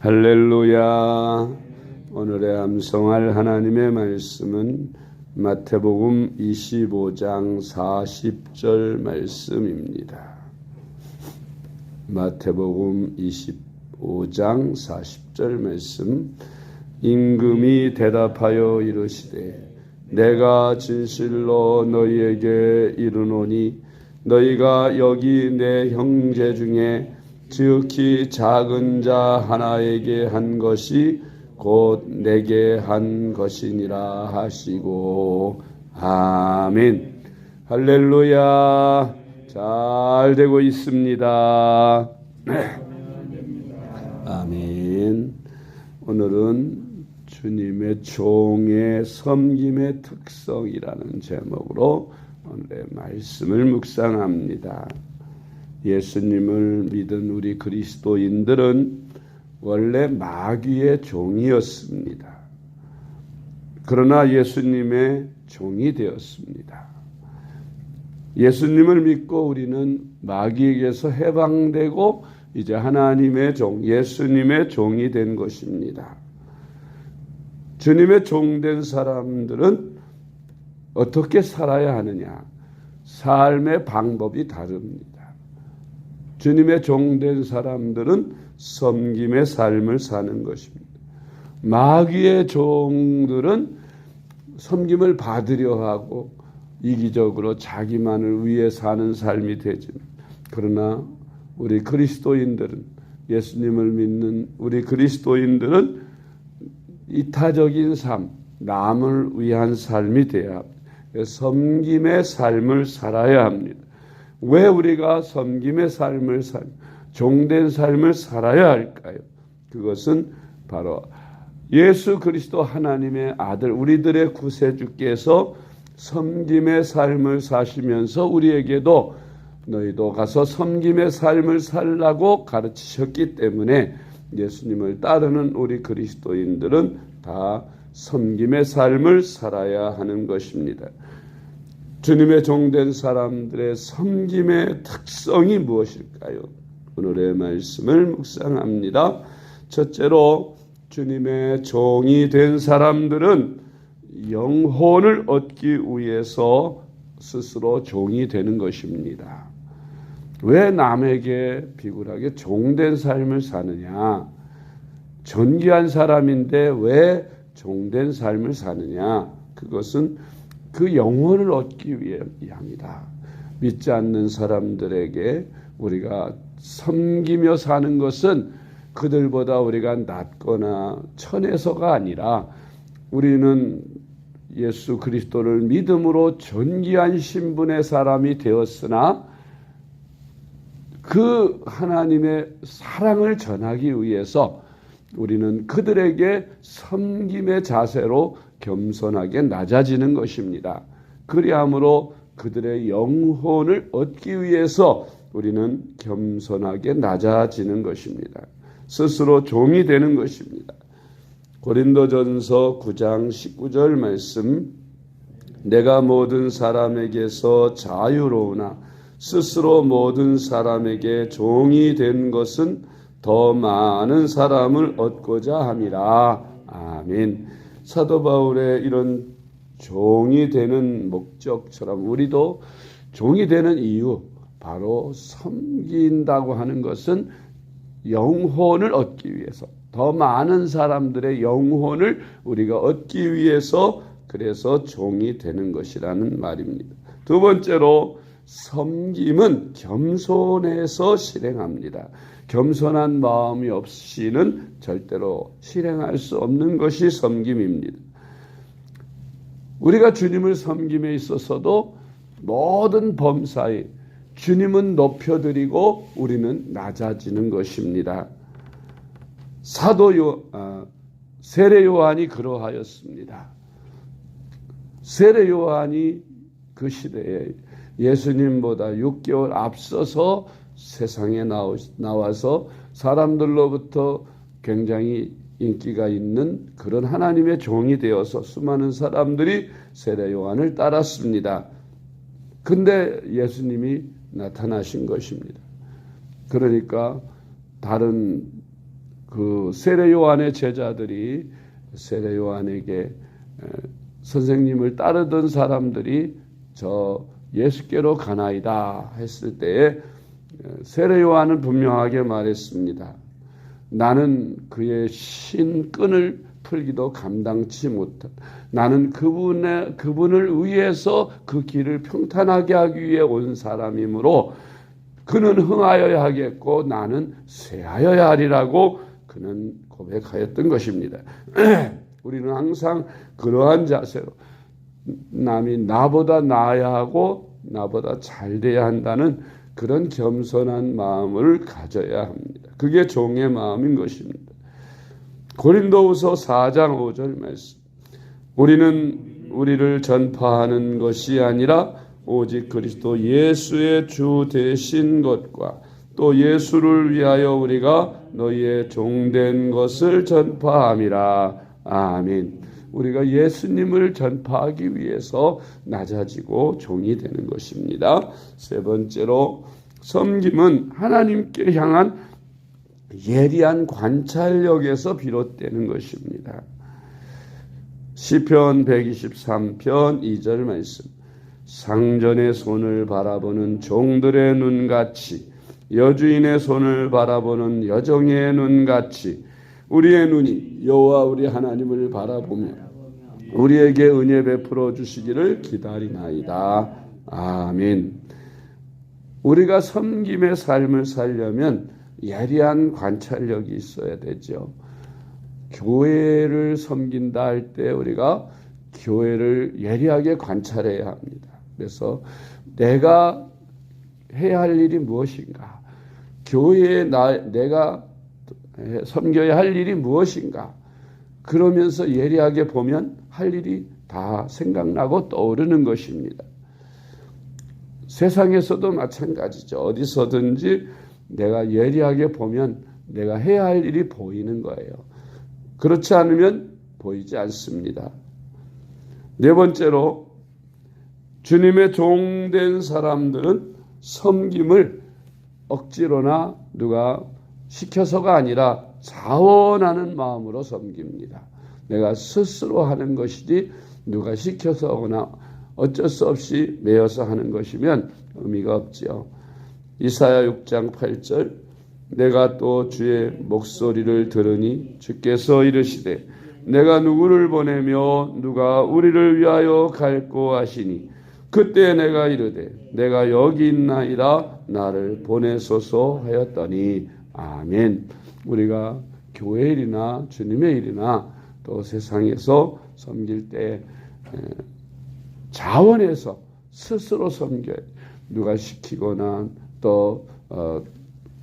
할렐루야. 오늘의 암송할 하나님의 말씀은 마태복음 25장 40절 말씀입니다. 마태복음 25장 40절 말씀. 임금이 대답하여 이르시되 내가 진실로 너희에게 이르노니 너희가 여기 내 형제 중에 지극히 작은 자 하나에게 한 것이 곧 내게 한 것이니라 하시고. 아멘. 할렐루야. 잘 되고 있습니다. 아멘. 오늘은 주님의 종의 섬김의 특성이라는 제목으로 오늘의 말씀을 묵상합니다. 예수님을 믿은 우리 그리스도인들은 원래 마귀의 종이었습니다. 그러나 예수님의 종이 되었습니다. 예수님을 믿고 우리는 마귀에게서 해방되고 이제 하나님의 종, 예수님의 종이 된 것입니다. 주님의 종된 사람들은 어떻게 살아야 하느냐? 삶의 방법이 다릅니다. 주님의 종된 사람들은 섬김의 삶을 사는 것입니다. 마귀의 종들은 섬김을 받으려 하고 이기적으로 자기만을 위해 사는 삶이 되지만, 그러나 우리 그리스도인들은, 예수님을 믿는 우리 그리스도인들은 이타적인 삶, 남을 위한 삶이 되어야 합니다. 섬김의 삶을 살아야 합니다. 왜 우리가 섬김의 삶을 종된 삶을 살아야 할까요? 그것은 바로 예수 그리스도 하나님의 아들, 우리들의 구세주께서 섬김의 삶을 사시면서 우리에게도 너희도 가서 섬김의 삶을 살라고 가르치셨기 때문에 예수님을 따르는 우리 그리스도인들은 다 섬김의 삶을 살아야 하는 것입니다. 주님의 종된 사람들의 섬김의 특성이 무엇일까요? 오늘의 말씀을 묵상합니다. 첫째로, 주님의 종이 된 사람들은 영혼을 얻기 위해서 스스로 종이 되는 것입니다. 왜 남에게 비굴하게 종된 삶을 사느냐? 존귀한 사람인데 왜 종된 삶을 사느냐? 그것은 그 영혼을 얻기 위함이다. 믿지 않는 사람들에게 우리가 섬기며 사는 것은 그들보다 우리가 낫거나 천해서가 아니라 우리는 예수 그리스도를 믿음으로 존귀한 신분의 사람이 되었으나 그 하나님의 사랑을 전하기 위해서 우리는 그들에게 섬김의 자세로 겸손하게 낮아지는 것입니다. 그리함으로 그들의 영혼을 얻기 위해서 우리는 겸손하게 낮아지는 것입니다. 스스로 종이 되는 것입니다. 고린도전서 9장 19절 말씀. 내가 모든 사람에게서 자유로우나 스스로 모든 사람에게 종이 된 것은 더 많은 사람을 얻고자 함이라. 아멘. 사도 바울의 이런 종이 되는 목적처럼 우리도 종이 되는 이유, 바로 섬긴다고 하는 것은 영혼을 얻기 위해서, 더 많은 사람들의 영혼을 우리가 얻기 위해서, 그래서 종이 되는 것이라는 말입니다. 두 번째로, 섬김은 겸손해서 실행합니다. 겸손한 마음이 없이는 절대로 실행할 수 없는 것이 섬김입니다. 우리가 주님을 섬김에 있어서도 모든 범사에 주님은 높여드리고 우리는 낮아지는 것입니다. 세례 요한이 그러하였습니다. 세례 요한이 그 시대에 예수님보다 6개월 앞서서 세상에 나와서 사람들로부터 굉장히 인기가 있는 그런 하나님의 종이 되어서 수많은 사람들이 세례 요한을 따랐습니다. 근데 예수님이 나타나신 것입니다. 그러니까 다른 그 세례 요한의 제자들이 세례 요한에게 선생님을 따르던 사람들이 저 예수께로 가나이다 했을 때에 세례 요한은 분명하게 말했습니다. 나는 그의 신끈을 풀기도 감당치 못한, 나는 그분을 위해서 그 길을 평탄하게 하기 위해 온 사람이므로 그는 흥하여야 하겠고 나는 쇠하여야 하리라고 그는 고백하였던 것입니다. 우리는 항상 그러한 자세로 남이 나보다 나아야 하고 나보다 잘 돼야 한다는 그런 겸손한 마음을 가져야 합니다. 그게 종의 마음인 것입니다. 고린도후서 4장 5절 말씀. 우리는 우리를 전파하는 것이 아니라 오직 그리스도 예수의 주 되신 것과 또 예수를 위하여 우리가 너희의 종된 것을 전파함이라. 아멘. 우리가 예수님을 전파하기 위해서 낮아지고 종이 되는 것입니다. 세 번째로 섬김은 하나님께 향한 예리한 관찰력에서 비롯되는 것입니다. 시편 123편 2절 말씀. 상전의 손을 바라보는 종들의 눈같이 여주인의 손을 바라보는 여종의 눈같이 우리의 눈이 여호와 우리 하나님을 바라보며 우리에게 은혜 베풀어 주시기를 기다리나이다. 아멘. 우리가 섬김의 삶을 살려면 예리한 관찰력이 있어야 되죠. 교회를 섬긴다 할 때 우리가 교회를 예리하게 관찰해야 합니다. 그래서 내가 해야 할 일이 무엇인가? 교회에 내가 섬겨야 할 일이 무엇인가? 그러면서 예리하게 보면 할 일이 다 생각나고 떠오르는 것입니다. 세상에서도 마찬가지죠. 어디서든지 내가 예리하게 보면 내가 해야 할 일이 보이는 거예요. 그렇지 않으면 보이지 않습니다. 네 번째로 주님의 종된 사람들은 섬김을 억지로나 누가 시켜서가 아니라 자원하는 마음으로 섬깁니다. 내가 스스로 하는 것이지 누가 시켜서 하거나 어쩔 수 없이 매여서 하는 것이면 의미가 없지요. 이사야 6장 8절 내가 또 주의 목소리를 들으니 주께서 이르시되 내가 누구를 보내며 누가 우리를 위하여 갈고 하시니 그때 내가 이르되 내가 여기 있나이다 나를 보내소서 하였더니 아멘. 우리가 교회 일이나 주님의 일이나 또 세상에서 섬길 때 자원해서 스스로 섬겨야 누가 시키거나 또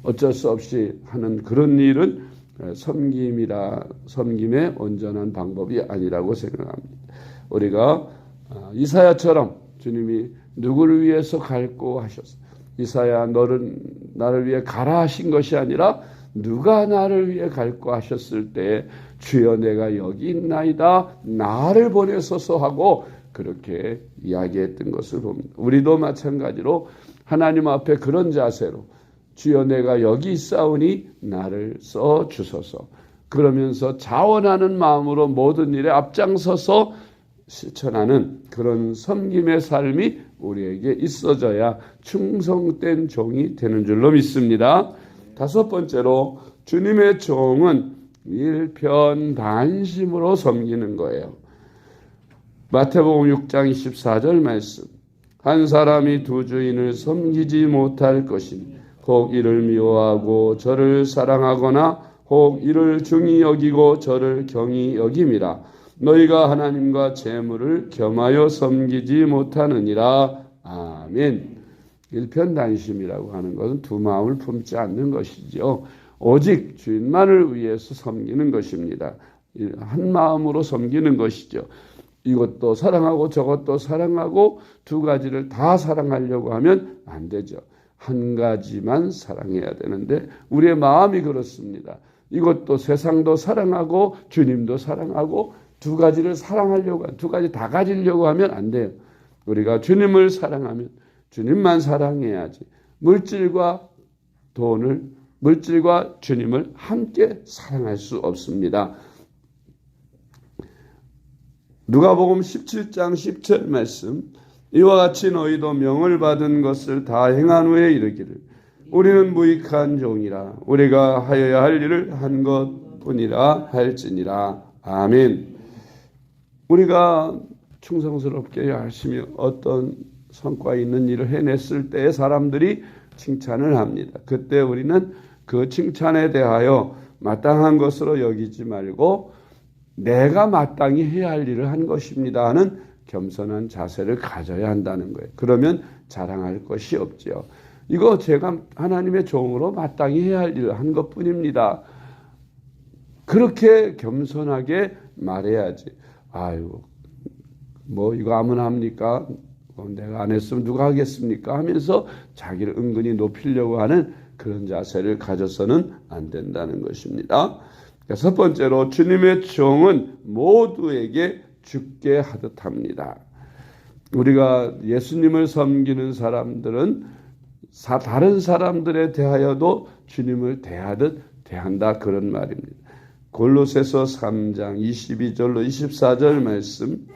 어쩔 수 없이 하는 그런 일은 섬김의 온전한 방법이 아니라고 생각합니다. 우리가 이사야처럼 주님이 누구를 위해서 갈고 하셨어. 이사야 너는 나를 위해 가라 하신 것이 아니라 누가 나를 위해 갈고 하셨을 때 주여 내가 여기 있나이다 나를 보내소서 하고 그렇게 이야기했던 것을 봅니다. 우리도 마찬가지로 하나님 앞에 그런 자세로 주여 내가 여기 있사오니 나를 써 주소서 그러면서 자원하는 마음으로 모든 일에 앞장서서 실천하는 그런 섬김의 삶이 우리에게 있어져야 충성된 종이 되는 줄로 믿습니다. 다섯 번째로 주님의 종은 일편단심으로 섬기는 거예요. 마태복음 6장 24절 말씀. 한 사람이 두 주인을 섬기지 못할 것이니 혹 이를 미워하고 저를 사랑하거나 혹 이를 중히 여기고 저를 경히 여김이라. 너희가 하나님과 재물을 겸하여 섬기지 못하느니라. 아멘. 일편단심이라고 하는 것은 두 마음을 품지 않는 것이죠. 오직 주인만을 위해서 섬기는 것입니다. 한 마음으로 섬기는 것이죠. 이것도 사랑하고 저것도 사랑하고 두 가지를 다 사랑하려고 하면 안 되죠. 한 가지만 사랑해야 되는데 우리의 마음이 그렇습니다. 이것도 세상도 사랑하고 주님도 사랑하고 두 가지를 사랑하려고 두 가지 다 가지려고 하면 안 돼요. 우리가 주님을 사랑하면 주님만 사랑해야지. 물질과 돈을 물질과 주님을 함께 사랑할 수 없습니다. 누가복음 17장 10절 말씀, 이와 같이 너희도 명을 받은 것을 다 행한 후에 이르기를 우리는 무익한 종이라 우리가 하여야 할 일을 한 것뿐이라 할지니라. 아멘. 우리가 충성스럽게 열심히 어떤 성과 있는 일을 해냈을 때 사람들이 칭찬을 합니다. 그때 우리는 그 칭찬에 대하여 마땅한 것으로 여기지 말고 내가 마땅히 해야 할 일을 한 것입니다 하는 겸손한 자세를 가져야 한다는 거예요. 그러면 자랑할 것이 없죠. 이거 제가 하나님의 종으로 마땅히 해야 할 일을 한 것뿐입니다. 그렇게 겸손하게 말해야지. 아유, 뭐 이거 아무나 합니까? 내가 안 했으면 누가 하겠습니까? 하면서 자기를 은근히 높이려고 하는 그런 자세를 가져서는 안 된다는 것입니다. 첫 번째로 주님의 종은 모두에게 죽게 하듯 합니다. 우리가 예수님을 섬기는 사람들은 다른 사람들에 대하여도 주님을 대하듯 대한다, 그런 말입니다. 골로새서 3장 22절로 24절 말씀,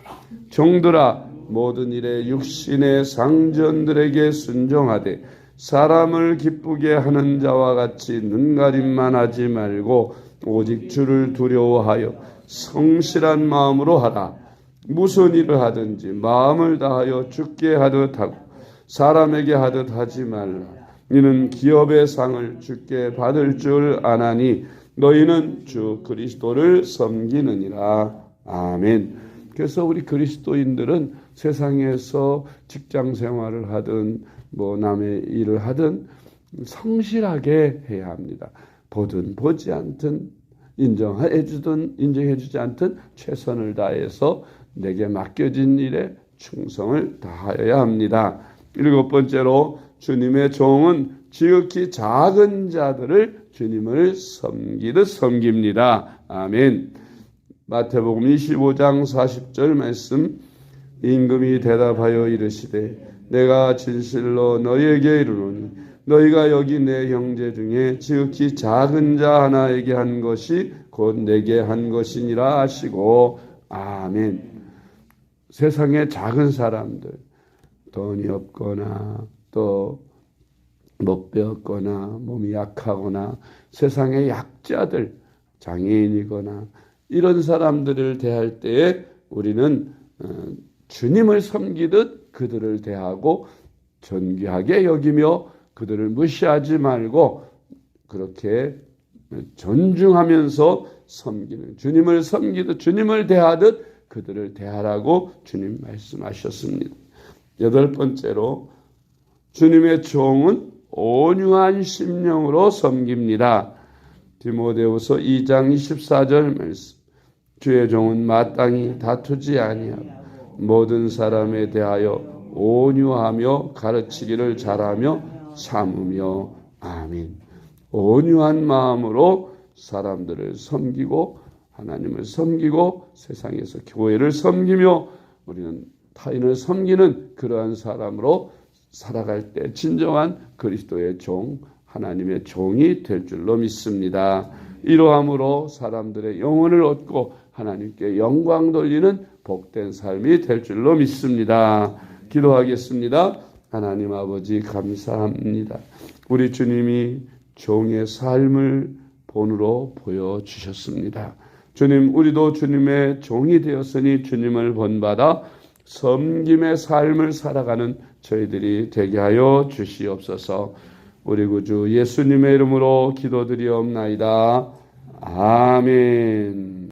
종들아 모든 일에 육신의 상전들에게 순종하되 사람을 기쁘게 하는 자와 같이 눈가림만 하지 말고 오직 주를 두려워하여 성실한 마음으로 하라. 무슨 일을 하든지 마음을 다하여 주께 하듯 하고 사람에게 하듯 하지 말라. 이는 기업의 상을 주께 받을 줄 아나니 너희는 주 그리스도를 섬기느니라. 아멘. 그래서 우리 그리스도인들은 세상에서 직장 생활을 하든 뭐 남의 일을 하든 성실하게 해야 합니다. 보든 보지 않든 인정해주든 인정해주지 않든 최선을 다해서 내게 맡겨진 일에 충성을 다하여야 합니다. 7번째로 주님의 종은 지극히 작은 자들을 주님을 섬기듯 섬깁니다. 아멘. 마태복음 25장 40절 말씀, 임금이 대답하여 이르시되 내가 진실로 너희에게 이르노니 너희가 여기 내 형제 중에 지극히 작은 자 하나에게 한 것이 곧 내게 한 것이니라 하시고. 아멘. 세상의 작은 사람들, 돈이 없거나 또 못 배웠거나 몸이 약하거나 세상의 약자들, 장애인이거나 이런 사람들을 대할 때에 우리는 주님을 섬기듯 그들을 대하고 존귀하게 여기며 그들을 무시하지 말고 그렇게 존중하면서 섬기는, 주님을 섬기듯 주님을 대하듯 그들을 대하라고 주님 말씀하셨습니다. 8번째로 주님의 종은 온유한 심령으로 섬깁니다. 디모데후서 2장 24절 말씀, 주의 종은 마땅히 다투지 아니하고 모든 사람에 대하여 온유하며 가르치기를 잘하며 참으며. 아멘. 온유한 마음으로 사람들을 섬기고 하나님을 섬기고 세상에서 교회를 섬기며 우리는 타인을 섬기는 그러한 사람으로 살아갈 때 진정한 그리스도의 종, 하나님의 종이 될 줄로 믿습니다. 이러함으로 사람들의 영혼을 얻고 하나님께 영광 돌리는 복된 삶이 될 줄로 믿습니다. 기도하겠습니다. 하나님 아버지 감사합니다. 우리 주님이 종의 삶을 본으로 보여주셨습니다. 주님, 우리도 주님의 종이 되었으니 주님을 본받아 섬김의 삶을 살아가는 저희들이 되게 하여 주시옵소서. 우리 구주 예수님의 이름으로 기도드리옵나이다. 아멘.